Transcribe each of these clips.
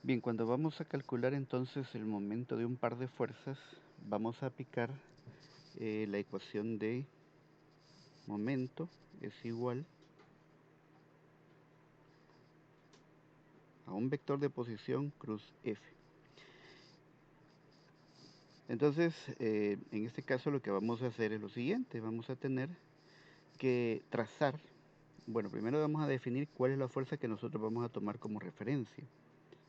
Bien, cuando vamos a calcular entonces el momento de un par de fuerzas, vamos a aplicar la ecuación de momento es igual a un vector de posición cruz F. Entonces, en este caso lo que vamos a hacer es lo siguiente, vamos a tener que trazar, bueno, primero vamos a definir cuál es la fuerza que nosotros vamos a tomar como referencia.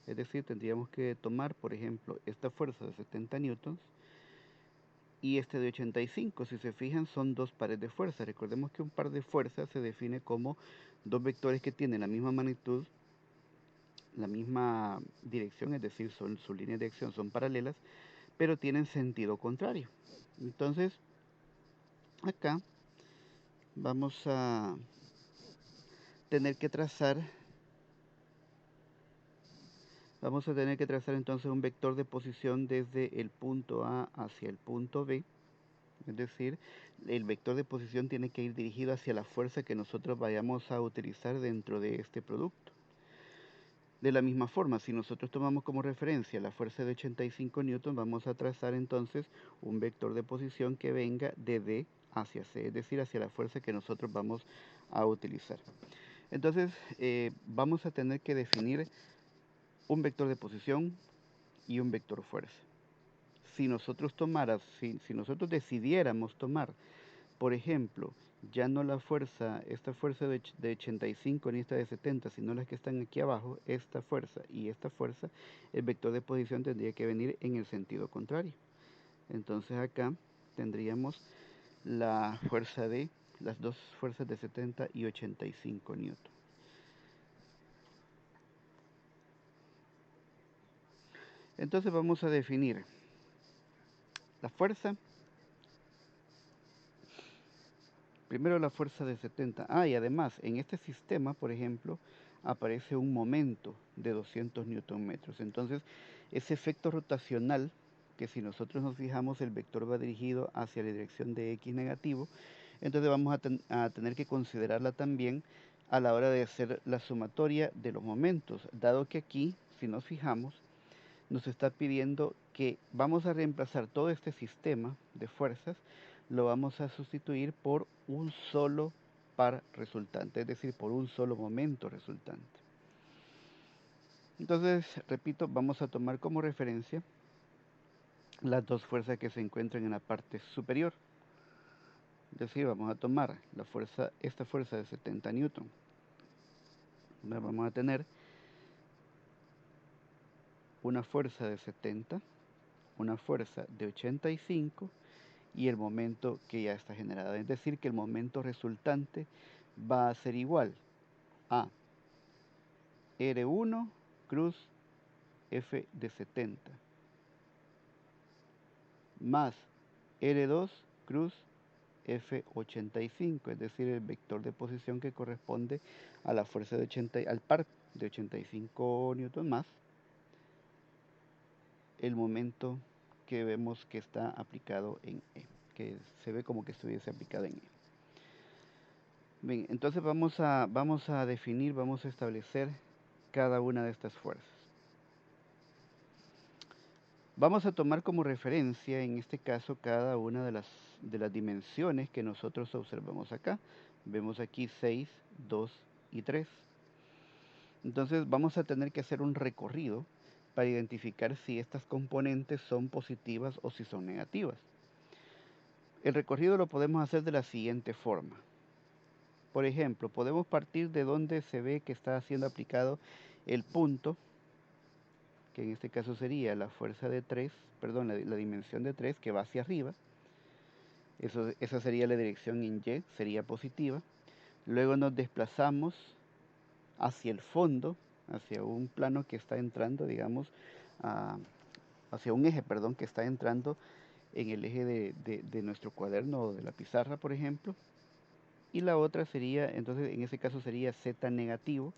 Es decir, tendríamos que tomar, por ejemplo, esta fuerza de 70 newtons y este de 85. Si se fijan, son dos pares de fuerza. Recordemos que un par de fuerzas se define como dos vectores que tienen la misma magnitud, la misma dirección, es decir, su línea de acción son paralelas, pero tienen sentido contrario. Entonces, acá vamos a tener que trazar, entonces un vector de posición desde el punto A hacia el punto B. Es decir, el vector de posición tiene que ir dirigido hacia la fuerza que nosotros vayamos a utilizar dentro de este producto. De la misma forma, si nosotros tomamos como referencia la fuerza de 85 newton, vamos a trazar entonces un vector de posición que venga de D hacia C, es decir, hacia la fuerza que nosotros vamos a utilizar. Entonces, vamos a tener que definir un vector de posición y un vector fuerza. Si nosotros decidiéramos tomar, por ejemplo, ya no esta fuerza de 85 ni esta de 70, sino las que están aquí abajo, esta fuerza y esta fuerza, el vector de posición tendría que venir en el sentido contrario. Entonces acá tendríamos las dos fuerzas de 70 y 85 newton. Entonces vamos a definir la fuerza. Primero la fuerza de 70. Y además, en este sistema, por ejemplo, aparece un momento de 200 newton metros. Entonces, ese efecto rotacional, que si nosotros nos fijamos, el vector va dirigido hacia la dirección de X negativo, entonces vamos a tener que considerarla también a la hora de hacer la sumatoria de los momentos, dado que aquí, si nos fijamos, nos está pidiendo que vamos a reemplazar todo este sistema de fuerzas, lo vamos a sustituir por un solo par resultante, es decir, por un solo momento resultante. Entonces, repito, vamos a tomar como referencia las dos fuerzas que se encuentran en la parte superior. Es decir, vamos a tomar esta fuerza de 70 newton. Vamos a tener una fuerza de 70, una fuerza de 85 y el momento que ya está generado. Es decir, que el momento resultante va a ser igual a R1 cruz F de 70 más R2 cruz F85, es decir, el vector de posición que corresponde a la fuerza al par de 85 newton más el momento que vemos que está aplicado en E, que se ve como que estuviese aplicado en E. Bien, entonces vamos a definir, vamos a establecer cada una de estas fuerzas. Vamos a tomar como referencia, en este caso, cada una de las dimensiones que nosotros observamos acá. Vemos aquí 6, 2 y 3. Entonces vamos a tener que hacer un recorrido para identificar si estas componentes son positivas o si son negativas. El recorrido lo podemos hacer de la siguiente forma. Por ejemplo, podemos partir de donde se ve que está siendo aplicado el punto, que en este caso sería la fuerza de 3, perdón, la dimensión de 3 que va hacia arriba. Esa sería la dirección en Y, sería positiva. Luego nos desplazamos hacia el fondo, hacia un plano que está entrando, digamos, hacia un eje, perdón, que está entrando en el eje de nuestro cuaderno o de la pizarra, por ejemplo. Y la otra sería, entonces en ese caso sería Z negativo,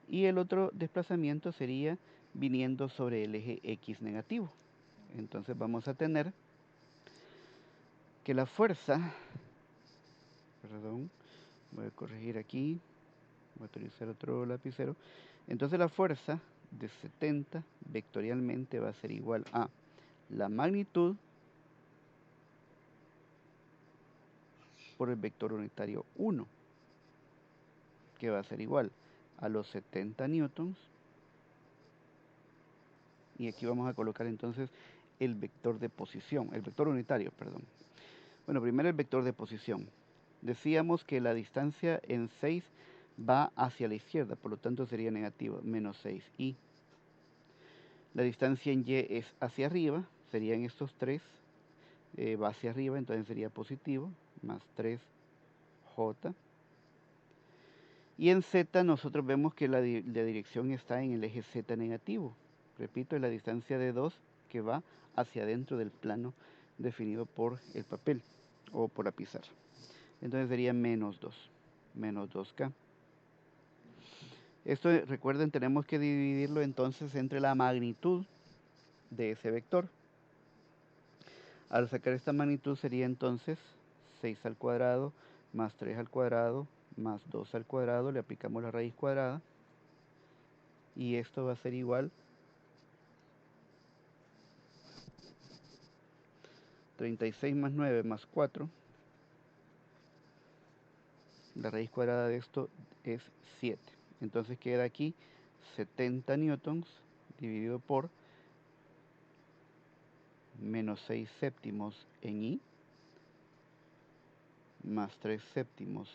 y el otro desplazamiento sería viniendo sobre el eje X negativo. Entonces vamos a tener que la fuerza, perdón, voy a corregir aquí, voy a utilizar otro lapicero. Entonces la fuerza de 70 vectorialmente va a ser igual a la magnitud por el vector unitario 1, que va a ser igual a los 70 newtons. Y aquí vamos a colocar entonces el vector de posición, el vector unitario, perdón. Bueno, primero el vector de posición. Decíamos que la distancia en 6 va hacia la izquierda, por lo tanto sería negativo, menos 6i. La distancia en y es hacia arriba, serían estos 3, va hacia arriba, entonces sería positivo, más 3j. Y en z nosotros vemos que la dirección está en el eje z negativo. Repito, es la distancia de 2 que va hacia adentro del plano definido por el papel o por la pizarra. Entonces sería menos 2k. Esto, recuerden, tenemos que dividirlo entonces entre la magnitud de ese vector. Al sacar esta magnitud sería entonces 6 al cuadrado más 3 al cuadrado más 2 al cuadrado, le aplicamos la raíz cuadrada y esto va a ser igual 36 más 9 más 4, la raíz cuadrada de esto es 7. Entonces queda aquí 70 newtons dividido por menos 6 séptimos en I más 3 séptimos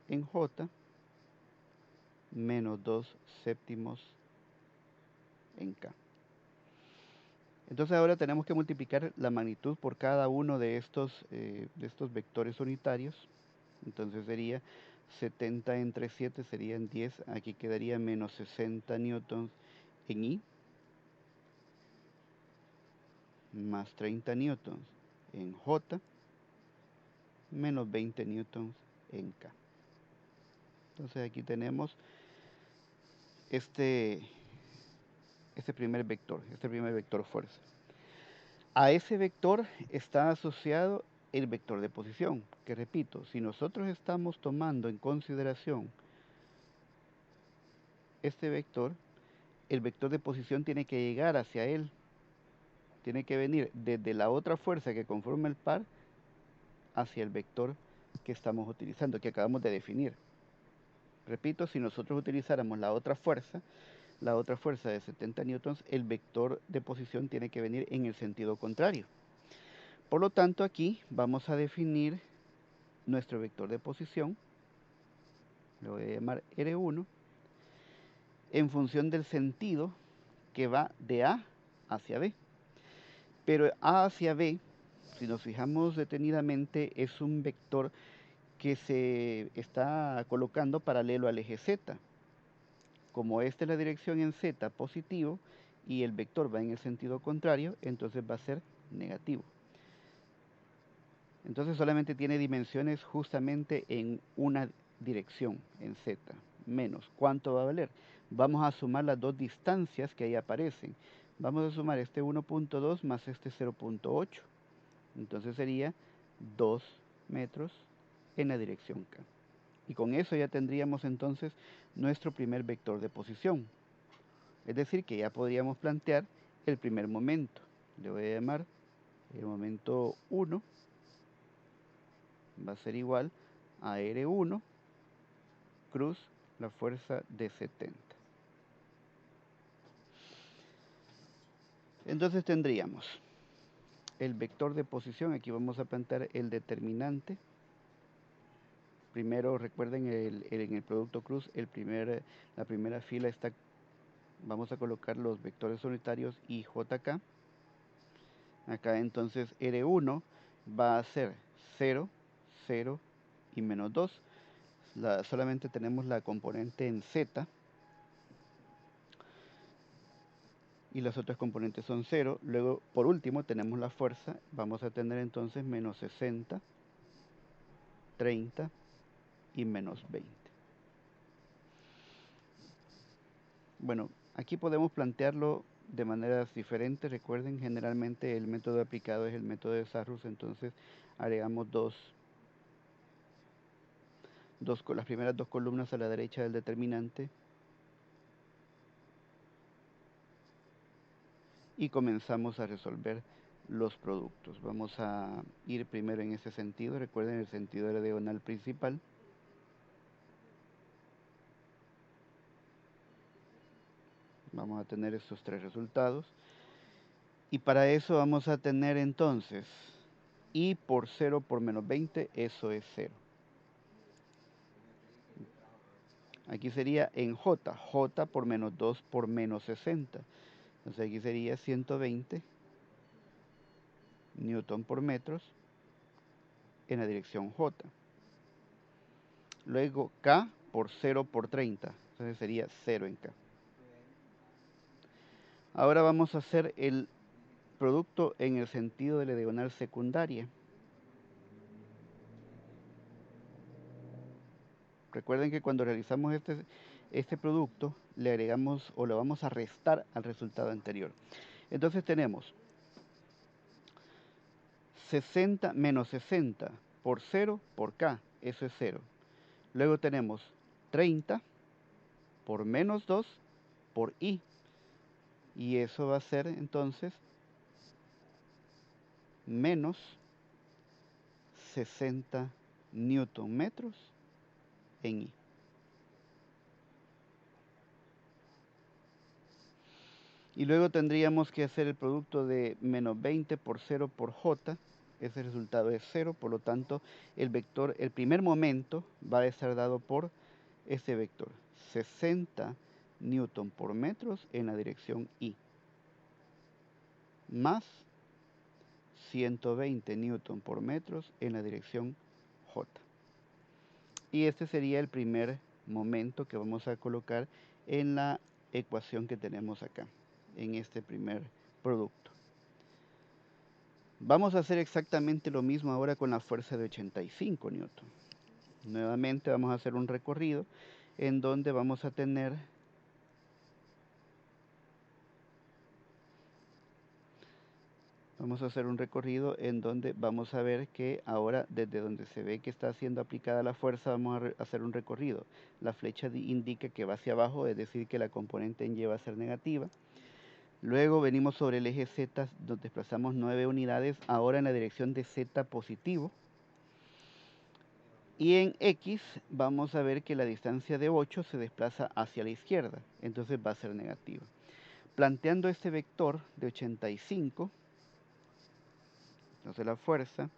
en J menos 2 séptimos en K. Entonces ahora tenemos que multiplicar la magnitud por cada uno de estos vectores unitarios. Entonces sería 70 entre 7 serían 10. Aquí quedaría menos 60 newtons en I más 30 newtons en J menos 20 newtons en K. Entonces aquí tenemos este primer vector fuerza. A ese vector está asociado el vector de posición, que repito, si nosotros estamos tomando en consideración este vector, el vector de posición tiene que llegar hacia él, tiene que venir desde la otra fuerza que conforma el par hacia el vector que estamos utilizando, que acabamos de definir. Repito, si nosotros utilizáramos la otra fuerza de 70 newtons, el vector de posición tiene que venir en el sentido contrario. Por lo tanto, aquí vamos a definir nuestro vector de posición, lo voy a llamar R1, en función del sentido que va de A hacia B. Pero A hacia B, si nos fijamos detenidamente, es un vector que se está colocando paralelo al eje Z. Como esta es la dirección en Z positivo y el vector va en el sentido contrario, entonces va a ser negativo. Entonces solamente tiene dimensiones justamente en una dirección, en Z, menos. ¿Cuánto va a valer? Vamos a sumar las dos distancias que ahí aparecen. Vamos a sumar este 1.2 más este 0.8. Entonces sería 2 metros en la dirección K. Y con eso ya tendríamos entonces nuestro primer vector de posición. Es decir, que ya podríamos plantear el primer momento. Le voy a llamar el momento 1. Va a ser igual a R1 cruz la fuerza de 70. Entonces tendríamos el vector de posición, aquí vamos a plantear el determinante. Primero recuerden en el producto cruz, la primera fila está, vamos a colocar los vectores unitarios y JK. Acá entonces R1 va a ser 0, 0 y menos 2. Solamente tenemos la componente en Z y las otras componentes son 0. Luego, por último, tenemos la fuerza. Vamos a tener entonces menos 60, 30 y menos 20. Bueno, aquí podemos plantearlo de maneras diferentes. Recuerden, generalmente el método aplicado es el método de Sarrus, entonces agregamos las primeras dos columnas a la derecha del determinante y comenzamos a resolver los productos. Vamos a ir primero en ese sentido. Recuerden el sentido de la diagonal principal. Vamos a tener estos tres resultados. Y para eso vamos a tener entonces I por 0 por menos 20, eso es 0. Aquí sería en J por menos 2 por menos 60. Entonces aquí sería 120 newton por metros en la dirección J. Luego K por 0 por 30. Entonces sería 0 en K. Ahora vamos a hacer el producto en el sentido de la diagonal secundaria. Recuerden que cuando realizamos este producto, le agregamos o lo vamos a restar al resultado anterior. Entonces tenemos 60 menos 60 por 0 por K, eso es 0. Luego tenemos 30 por menos 2 por I. Y eso va a ser entonces menos 60 newton metros en I. Y luego tendríamos que hacer el producto de menos 20 por 0 por J. Ese resultado es 0, por lo tanto el vector, el primer momento va a estar dado por este vector, 60 newton por metros en la dirección I, más 120 newton por metros en la dirección J. Y este sería el primer momento que vamos a colocar en la ecuación que tenemos acá, en este primer producto. Vamos a hacer exactamente lo mismo ahora con la fuerza de 85 newton. Nuevamente vamos a hacer un recorrido en donde vamos a tener vamos a ver que ahora desde donde se ve que está siendo aplicada la fuerza vamos a hacer un recorrido. La flecha indica que va hacia abajo, es decir que la componente en Y va a ser negativa. Luego venimos sobre el eje Z, nos desplazamos 9 unidades, ahora en la dirección de Z positivo. Y en X vamos a ver que la distancia de 8 se desplaza hacia la izquierda, entonces va a ser negativa. Planteando este vector de 85, entonces la fuerza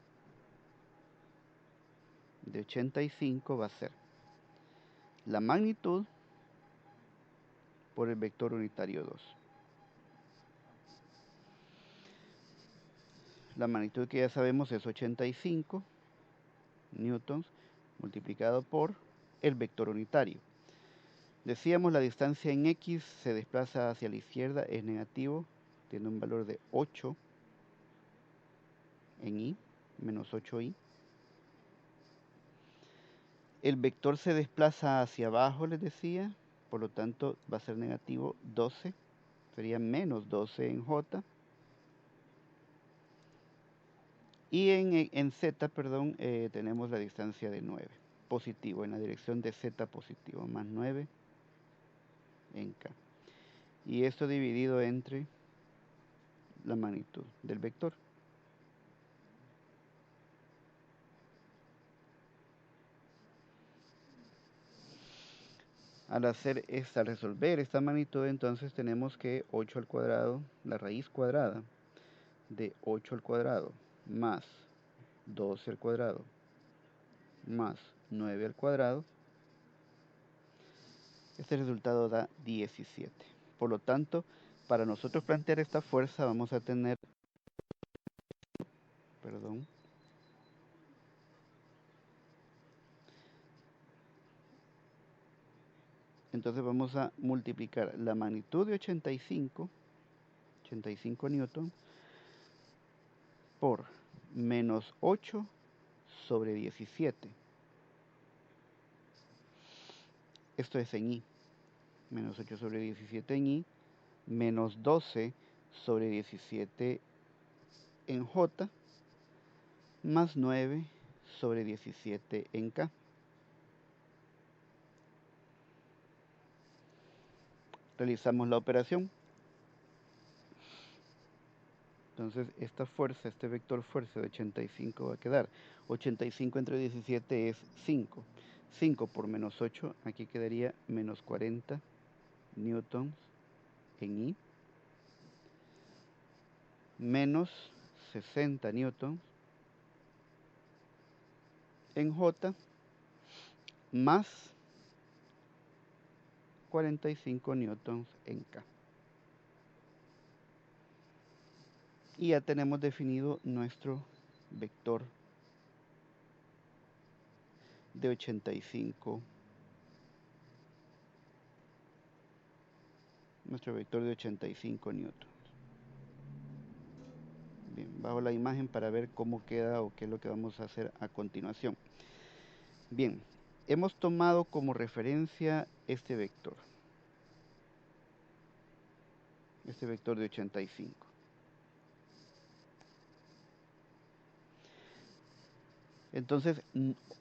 de 85 va a ser la magnitud por el vector unitario 2. La magnitud que ya sabemos es 85 newtons multiplicado por el vector unitario. Decíamos la distancia en X se desplaza hacia la izquierda, es negativo, tiene un valor de 8 en Y, menos 8Y. El vector se desplaza hacia abajo, les decía, por lo tanto va a ser negativo 12, sería menos 12 en J. Y en Z, perdón, tenemos la distancia de 9, positivo, en la dirección de Z positivo, más 9 en K. Y esto dividido entre la magnitud del vector. Al resolver esta magnitud, entonces tenemos que 8 al cuadrado, la raíz cuadrada de 8 al cuadrado, más 12 al cuadrado, más 9 al cuadrado, este resultado da 17. Por lo tanto, para nosotros plantear esta fuerza vamos a tener, perdón, entonces vamos a multiplicar la magnitud de 85 newton, por menos 8 sobre 17. Esto es en I. Menos 8 sobre 17 en I, menos 12 sobre 17 en J, más 9 sobre 17 en K. Realizamos la operación. Entonces esta fuerza, este vector fuerza de 85 va a quedar 85 entre 17 es 5. 5 por menos 8, aquí quedaría menos 40 newtons en I, menos 60 newtons en J, más 45 newtons en K. Y ya tenemos definido nuestro vector de 85, nuestro vector de 85 newtons. Bien, bajo la imagen para ver cómo queda o qué es lo que vamos a hacer a continuación. Bien, hemos tomado como referencia este vector de 85. Entonces,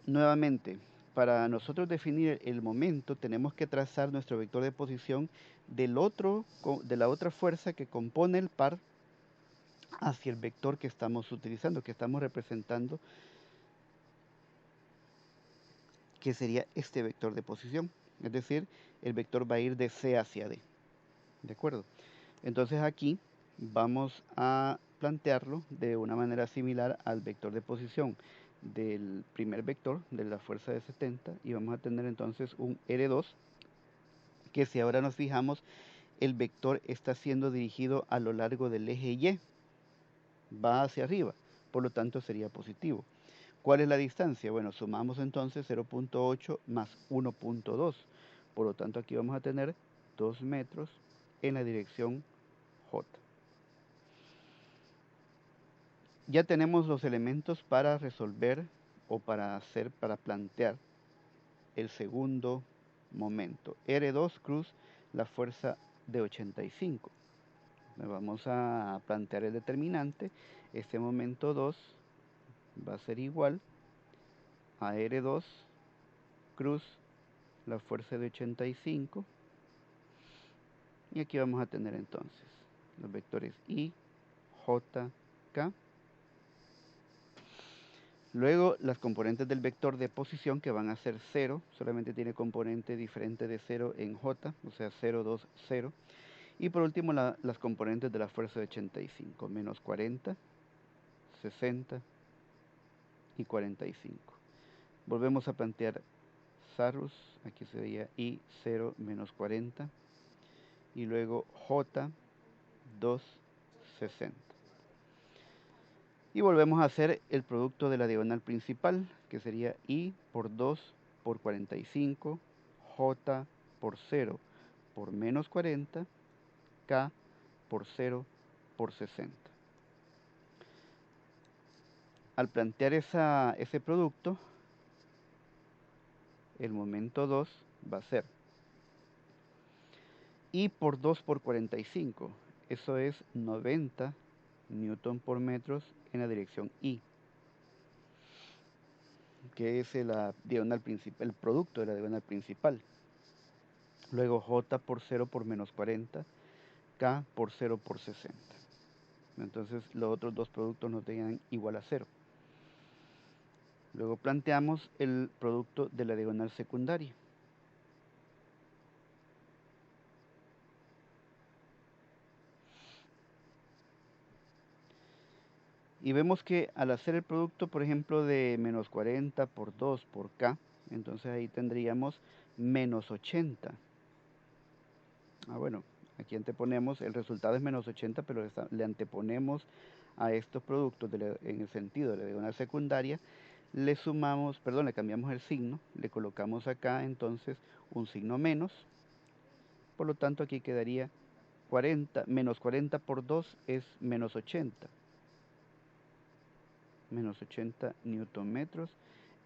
nuevamente, para nosotros definir el momento, tenemos que trazar nuestro vector de posición de la otra fuerza que compone el par hacia el vector que estamos utilizando, que estamos representando, que sería este vector de posición. Es decir, el vector va a ir de C hacia D. ¿De acuerdo? Entonces aquí vamos a plantearlo de una manera similar al vector de posición del primer vector de la fuerza de 70 y vamos a tener entonces un R2 que, si ahora nos fijamos, el vector está siendo dirigido a lo largo del eje Y, va hacia arriba, por lo tanto sería positivo. ¿Cuál es la distancia? Bueno, sumamos entonces 0.8 más 1.2, por lo tanto aquí vamos a tener 2 metros en la dirección J. Ya tenemos los elementos para resolver o para plantear el segundo momento. R2 cruz la fuerza de 85. Vamos a plantear el determinante. Este momento 2 va a ser igual a R2 cruz la fuerza de 85. Y aquí vamos a tener entonces los vectores I, J, K. Luego las componentes del vector de posición, que van a ser 0, solamente tiene componente diferente de 0 en J, o sea 0, 2, 0. Y por último las componentes de la fuerza de 85, menos 40, 60 y 45. Volvemos a plantear Sarrus, aquí sería I 0 menos 40 y luego J 2, 60. Y volvemos a hacer el producto de la diagonal principal, que sería I por 2 por 45, J por 0 por menos 40, K por 0 por 60. Al plantear ese producto, el momento 2 va a ser I por 2 por 45, eso es 90 newton por metros en la dirección I, que es la diagonal principal, el producto de la diagonal principal. Luego J por 0 por menos 40, K por 0 por 60. Entonces los otros dos productos nos dan igual a 0. Luego planteamos el producto de la diagonal secundaria. Y vemos que al hacer el producto, por ejemplo, de menos 40 por 2 por K, entonces ahí tendríamos menos 80. Bueno, aquí anteponemos, el resultado es menos 80, pero le anteponemos a estos productos en el sentido de la diagonal secundaria, le sumamos, perdón, le cambiamos el signo, le colocamos acá entonces un signo menos, por lo tanto aquí quedaría 40, menos 40 por 2 es menos 80. Menos 80 newton metros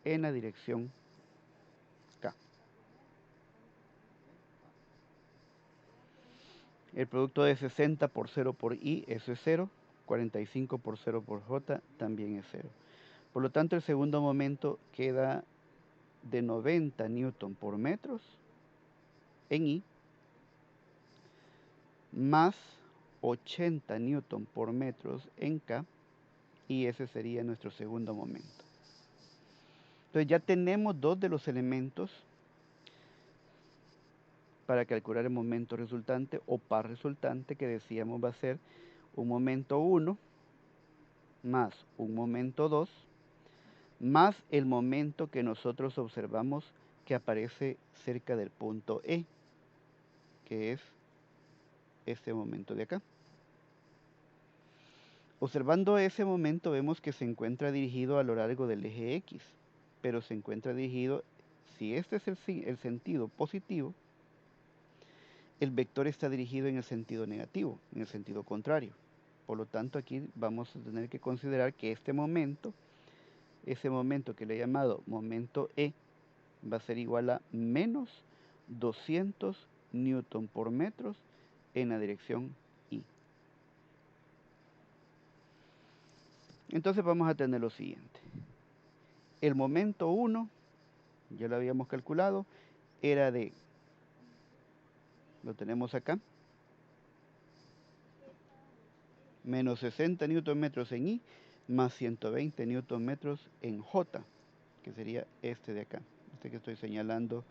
en la dirección K. El producto de 60 por 0 por I, eso es 0. 45 por 0 por J también es 0. Por lo tanto, el segundo momento queda de 90 newton por metros en I, más 80 newton por metros en K, y ese sería nuestro segundo momento. Entonces ya tenemos dos de los elementos para calcular el momento resultante o par resultante, que decíamos va a ser un momento 1 más un momento 2 más el momento que nosotros observamos que aparece cerca del punto E, que es este momento de acá. Observando ese momento vemos que se encuentra dirigido a lo largo del eje X, pero se encuentra dirigido, si este es el sentido positivo, el vector está dirigido en el sentido negativo, en el sentido contrario. Por lo tanto, aquí vamos a tener que considerar que este momento, ese momento que le he llamado momento E, va a ser igual a menos 200 newton por metros en la dirección Y. Entonces vamos a tener lo siguiente. El momento 1, ya lo habíamos calculado, era de, lo tenemos acá, menos 60 newton metros en I, más 120 newton metros en J, que sería este de acá, este que estoy señalando,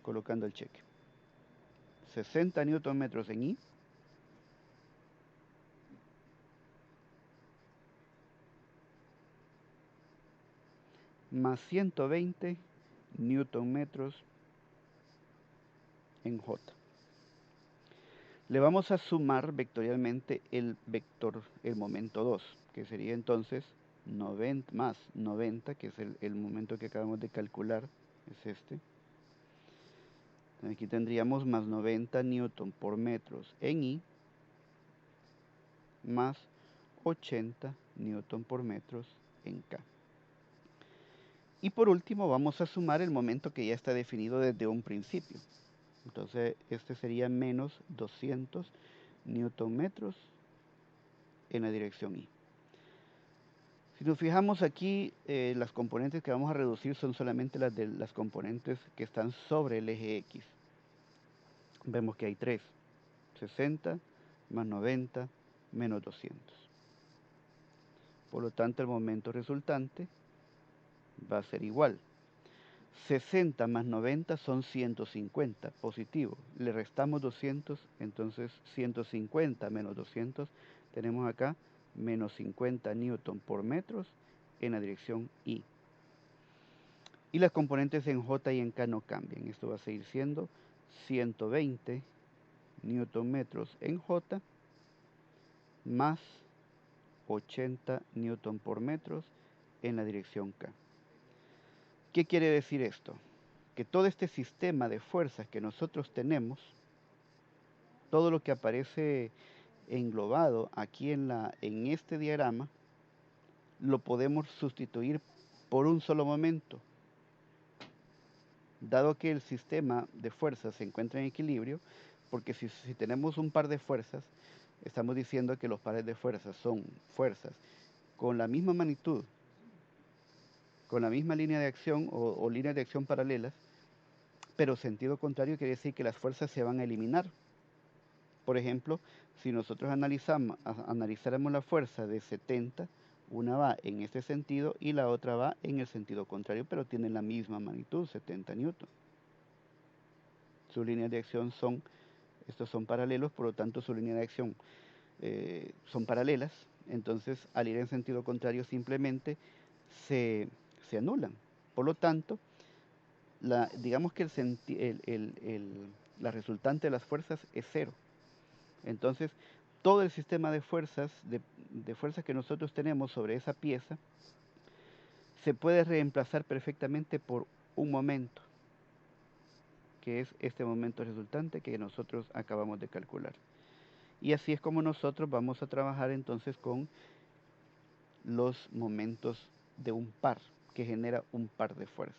colocando el cheque. 60 newton metros en I, más 120 newton metros en J. Le vamos a sumar vectorialmente el vector, el momento 2, que sería entonces 90 más 90, que es el momento que acabamos de calcular, es este. Aquí tendríamos más 90 newton por metros en I, más 80 newton por metros en K. Y por último vamos a sumar el momento que ya está definido desde un principio. Entonces este sería menos 200 newton metros en la dirección Y. Si nos fijamos aquí, las componentes que vamos a reducir son solamente las de las componentes que están sobre el eje X. Vemos que hay 3, 60 más 90 menos 200. Por lo tanto, el momento resultante va a ser igual. 60 más 90 son 150, positivo. Le restamos 200, entonces 150 menos 200, tenemos acá menos 50 newton por metros en la dirección Y. Y las componentes en J y en K no cambian. Esto va a seguir siendo 120 newton metros en J más 80 newton por metros en la dirección K. ¿Qué quiere decir esto? Que todo este sistema de fuerzas que nosotros tenemos, todo lo que aparece englobado aquí en este diagrama, lo podemos sustituir por un solo momento. Dado que el sistema de fuerzas se encuentra en equilibrio, porque si tenemos un par de fuerzas, estamos diciendo que los pares de fuerzas son fuerzas con la misma magnitud, con la misma línea de acción o líneas de acción paralelas, pero sentido contrario quiere decir que las fuerzas se van a eliminar. Por ejemplo, si nosotros analizáramos la fuerza de 70, una va en este sentido y la otra va en el sentido contrario, pero tienen la misma magnitud, 70 newton. Sus líneas de acción estos son paralelos, por lo tanto su línea de acción son paralelas, entonces al ir en sentido contrario simplemente se anulan. Por lo tanto, digamos que la resultante de las fuerzas es cero. Entonces, todo el sistema de fuerzas, de fuerzas que nosotros tenemos sobre esa pieza, se puede reemplazar perfectamente por un momento, que es este momento resultante que nosotros acabamos de calcular. Y así es como nosotros vamos a trabajar entonces con los momentos de un par, que genera un par de fuerzas.